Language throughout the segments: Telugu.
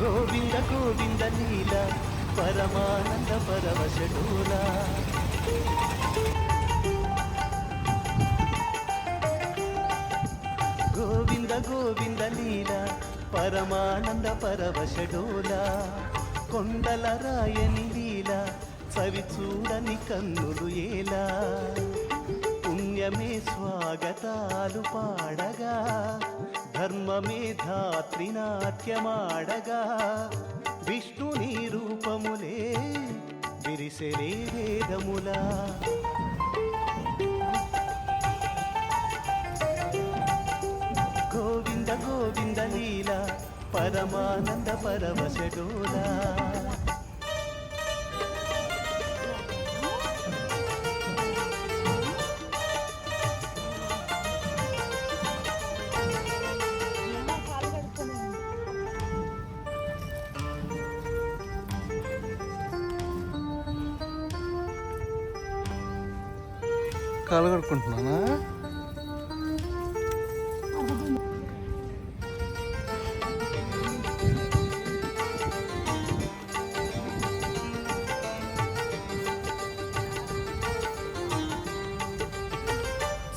గోవింద గోవింద లీల పరమానంద పరవశడోలా గోవింద గోవింద లీల పరమానంద పరవశడోలా కొండల రాయని లీల చవి చూడని కన్నులు ఏలా పుణ్యమే స్వాగతాలు పాడగా ధర్మమే ధాత్రి నాట్యమాడగా విష్ణుని రూపములే విరిసెలే వేదములా గోవింద గోవింద లీల పరమానంద పరవశడోలా కాలు కడుక్కుంటున్నానా?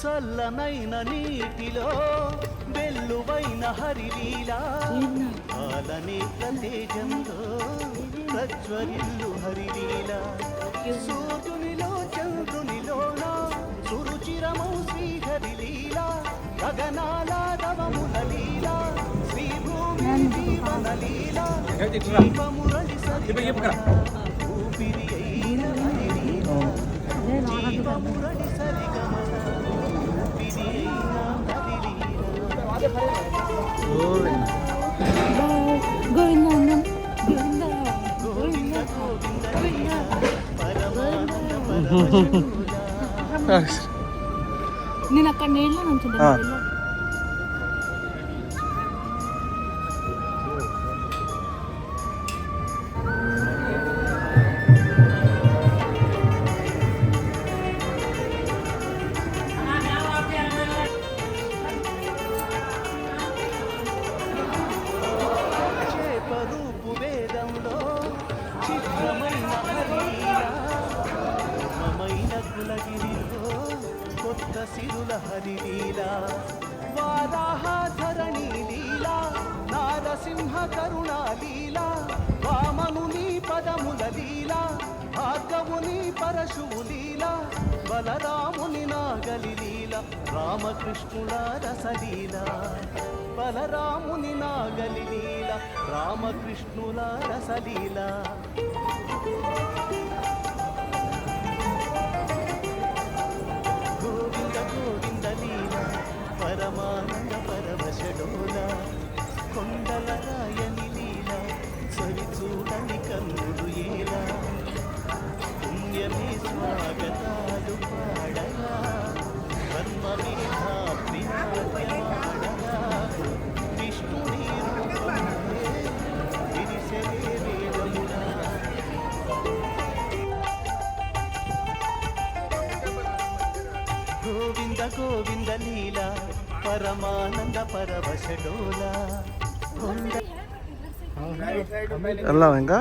చల్లనైన నీటిలో వెల్లువైన హరిలీలా పాలనేత్ర తేజంలో ప్రజ్వరిల్లు హరిలీలా సూర్యునిలో చంద్రునిలోన సురుచిరమౌ శ్రీహరిలీలా గగనాల రవముల లీలా శ్రీభూమి జీవన లీలా జీవమురళి సరిగమల ఊపిరి అయిన హరిలీలా జీవమురళి సరిగమల ఊపిరి అయిన హరిలీలా గోవింద నేను అక్కడ నీళ్ళ నుంచి చేపరూపు వేదంలో చిత్రమైన హరిలీలా కులగిరిలో కొత్త సిరుల హరిలీలా వారాహాధరణి లీలా నారసింహ కరుణా లీలా వామనుని పదముల లీలా భార్గవుని పరశువు లీలా బలరాముని నాగలి లీలా రామకృష్ణుల రసలీలా బలరాముని నాగలి లీలా రామకృష్ణుల రసలీలా గోవింద లీల పరమానంద పరవశడోలా కొండల రాయని లీల సరి చూడని కన్నులు ఏలా పుణ్యమే స్వాగతాలు పాడగా ధర్మమే ధాత్రి నాట్యమాడగా విష్ణుని రూపములే విరిసెలే వేదములా గోవింద గోవింద లీల పరమానంద పరవశడోలా వెళ్దాం ఇంకా.